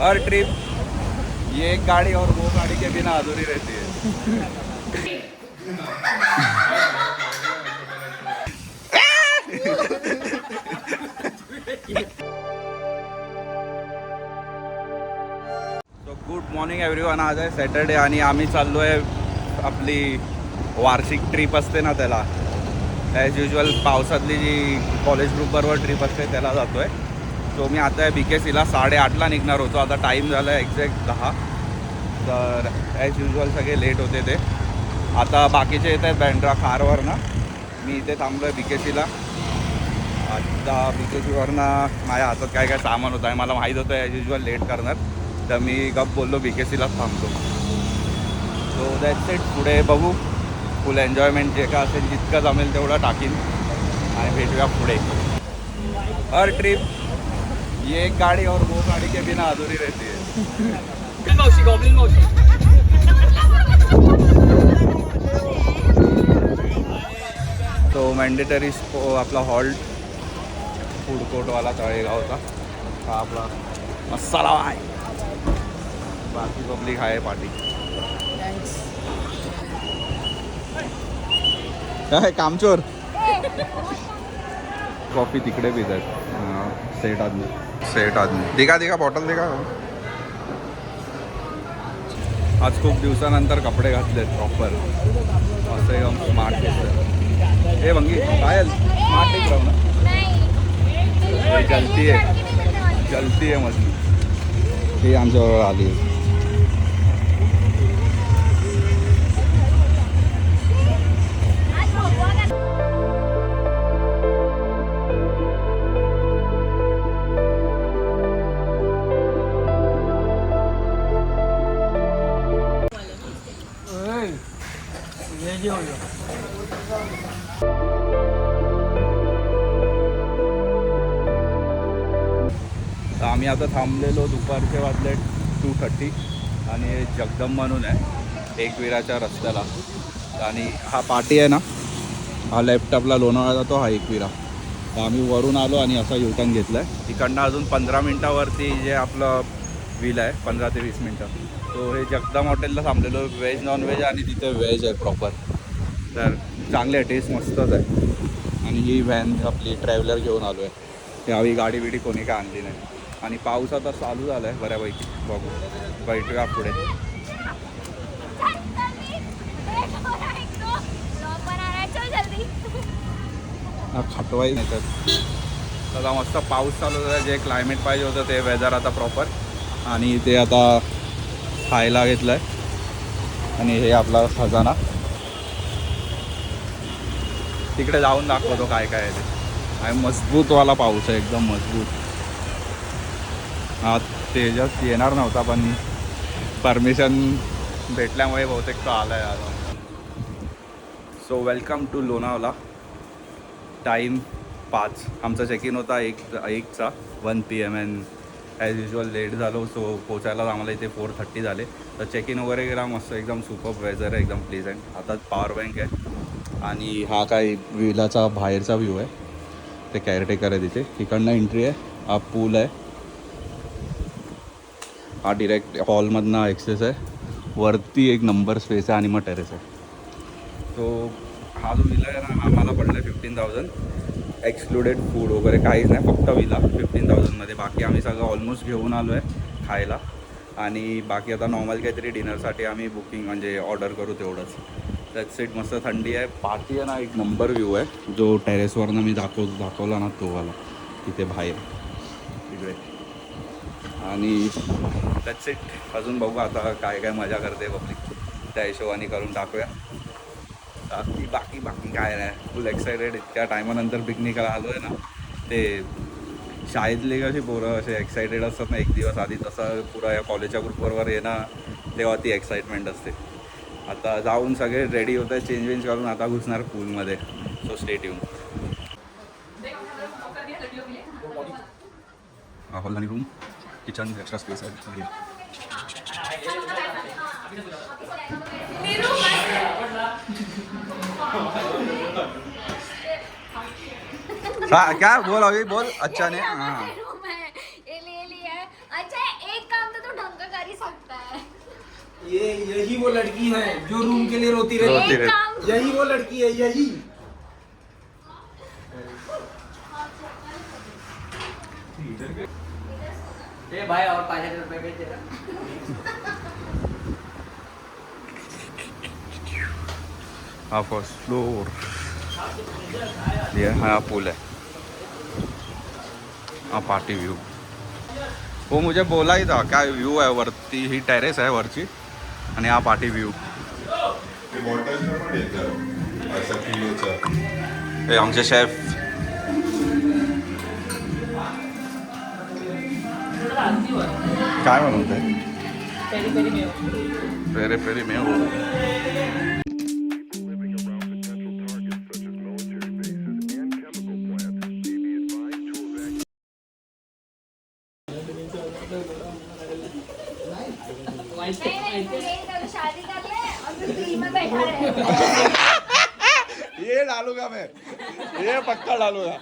हर trip ये एक गाड़ी और वो गाड़ी के बिना अधूरी रहती है। तो गुड मॉर्निंग एव्हरीवन. आज आहे सॅटर्डे आणि आम्ही चाललो आहे आपली वार्षिक ट्रिप असते ना त्याला. ॲज युजल पावसातली जी कॉलेज ग्रुपबरोबर ट्रिप असते त्याला जातो आहे. सो मी आता आहे BKCला 8:30ला निघणार होतो. आता टाईम झाला आहे एक्झॅक्ट 10. तर ॲज युजल सगळे लेट होते ते. आता बाकीचे येत आहेत बँड्रा कारवर ना. मी इथे थांबलो आहे BKCला. आता BKCवरनं माझ्या हातात काय काय सामान होतं आहे. मला माहीत होतं ॲज युजल लेट करणार, तर मी गप बोललो BKCलाच थांबतो. So that's it. पुढे बघू, फुल एन्जॉयमेंट जे का असेल जितकं जमेल तेवढं टाकीन आणि भेटूया पुढे. हर ट्रिप ये एक गाड़ी और वो गाड़ी के बिना अधूरी रहती है. गॉब्लिन मौसी तो मॅन्डेटरी आपला हॉल्ट फूड कोर्टवाला तळेगावचा हा आपला मसाला आहे. बाकी पब्लिक आहे पार्टी. काय कामचोर. कॉफी तिकडे पितात. सेट आदमी दिखा बॉटल दिखा. आज खूप दिवसानंतर कपडे घातलेत प्रॉपर. असं एकदम स्मार्ट दिसतं. हे भंगी पायल स्मार्ट दिख राहू ना. जलती आहे मजली. ही आमच्याबरोबर आली. आम्ही आता थांबलेलो दुपारचे वाजले 2:30 आणि जगदम म्हणून आहे एकविराच्या रस्त्याला. आणि हा पाटी आहे ना, हा लेफ्ट आपला लोणावळा जातो, हा एकविरा. तर आम्ही वरून आलो आणि असा युटर्न घेतला आहे. इकडनं अजून 15 मिनटावरती जे आपलं व्हील आहे 15 ते 20 मिनटं. तो हे जगदम हॉटेलला थांबलेलो. व्हेज नॉनव्हेज आणि तिथे व्हेज आहे प्रॉपर. तर चांगले आहे, टेस्ट मस्तच आहे. आणि ही व्हॅन आपली ट्रॅव्हलर घेऊन आलो आहे. त्यावेळी गाडी बिडी कोणी काय आणली नाही. आणि पाऊस आता चालू झाला आहे बऱ्यापैकी. बघू बैठूया पुढे. खटवाई नाही तर आता मस्त पाऊस चालू झाला. जे क्लायमेट पाहिजे होतं ते वेदर आता प्रॉपर. आणि ते आता खायला घेतलं आहे. आणि हे आपला खजाना तिकडे जाऊन दाखवतो काय काय आहे ते. आणि मजबूतवाला पाऊस आहे, एकदम मजबूत. हा तेजस येणार नव्हता पण परमिशन भेटल्यामुळे बहुतेक तो आला आहे आज. So welcome to Lonavala. Time 5. आमचा चेक इन होता 1चा 1 PM. And as usual late झालो. सो पोचायला आम्हाला इथे 4:30 झाले. तर चेक इन वगैरे गेला मस्त. एकदम सुपर वेदर आहे, एकदम प्लीजंट. आता पॉवर बँक आहे. आणि हा काय विलाचा बाहेरचा व्ह्यू आहे. ते केअरटेकर आहे तिथे. तिकडनं एंट्री आहे. हा पूल आहे. हा डिरेक्ट हॉलमधनं ॲक्सेस आहे. वरती एक नंबर स्पेस आहे आणि मग टेरेस आहे. तो हा जो विला आहे ना, आम्हाला पडला 15,000 एक्सक्लुडेड फूड वगैरे काहीच नाही. फक्त विला 15,000मध्ये. बाकी आम्ही सगळं ऑलमोस्ट घेऊन आलो आहे खायला. आणि बाकी आता नॉर्मल काहीतरी डिनरसाठी आम्ही बुकिंग म्हणजे ऑर्डर करू तेवढंच. त्याच सीट मस्त थंडी आहे. पार्टी आहे ना, एक नंबर व्ह्यू आहे. जो टेरेसवरनं मी दाखवला ना तो वाला तिथे बाहेर तिकडे. आणि दॅट्स इट. अजून बघू आता काय काय मजा करते पब्लिक, त्या हिशोबाने करून टाकूया. बाकी काय नाही. फुल एक्सायटेड. इतक्या टायमानंतर पिकनिकला आलो आहे ना. ते शाळेतले कशी पोरं असे एक्सायटेड असतात ना एक दिवस आधी, तसं पुरा या कॉलेजच्या ग्रुपवर येणं तेव्हा ती एक्साइटमेंट असते. आता जाऊन सगळे रेडी होत आहे, चेंज करून आता घुसणार पूलमध्ये. So stay tune. हॉल आणि रूम, किचन, एक्स्ट्रा स्पेस आहे. क्या बोल अभी बोल. अच्छा नहीं. हाँ अच्छा एक काम तो ये यही वो लड़की है जो रूम के लिए रोती रहती है। यही वो लड़की है, यही। ए भाई और 5,000 रुपए भेज देना। हा फर्स्ट फ्लोर, ये हा पूल है, हा पार्टी व्यू। वो मुझे बोला ही था क्या व्यू आहे वरती, ही टेरेस आहे वरची आणि हा पार्टी व्यू। हे आमचे शेफ काय बनवते? पेरी पेरी मेव। शादी कर ले और फिर दिल में बैठा रहे। ये डालूंगा मैं, ये पक्का डालूंगा।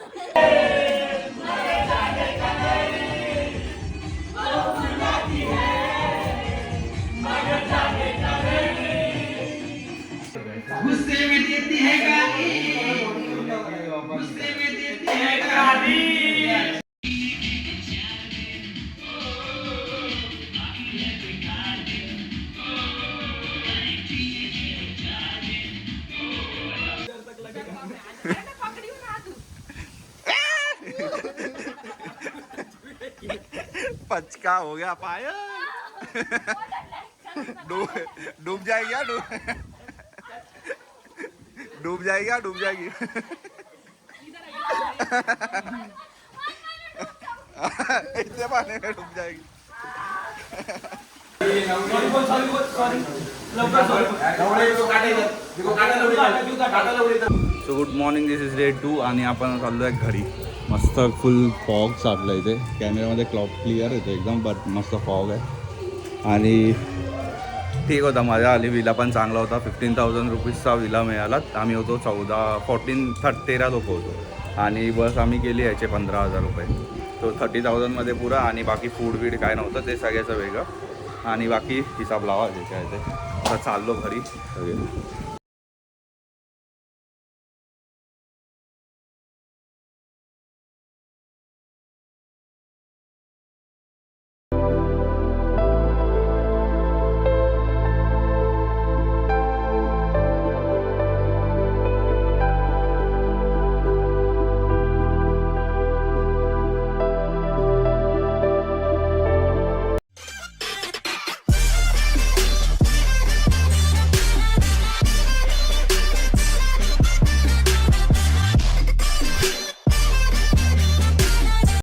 गुस्से में देती है गाली, गुस्से में देती है गाली। पचका हो गया पायल। डूब जाएगी यार, डूब जाएगी यार, डूब जाएगी। इतने पानी में डूब जाएगी। So good morning, this is day 2 आणि आपण चाललो आहे घरी। मस्त फुल फॉग साठला इथे, कॅमेऱ्यामध्ये क्लिअर येतो एकदम, बट मस्त फॉग आहे आणि ठीक होता, मजा आली। विला पण चांगला होता, 15,000 रुपीजचा विला मिळाला। आम्ही होतो 13 लोक होतो आणि बस आम्ही केली याचे 15,000 रुपये। तो 30,000मध्ये पुरा आणि बाकी फूड बीड काय नव्हतं, ते सगळ्याचं वेगळं आणि बाकी हिसाब लावा जे काय ते। आता चाललो घरी सगळे।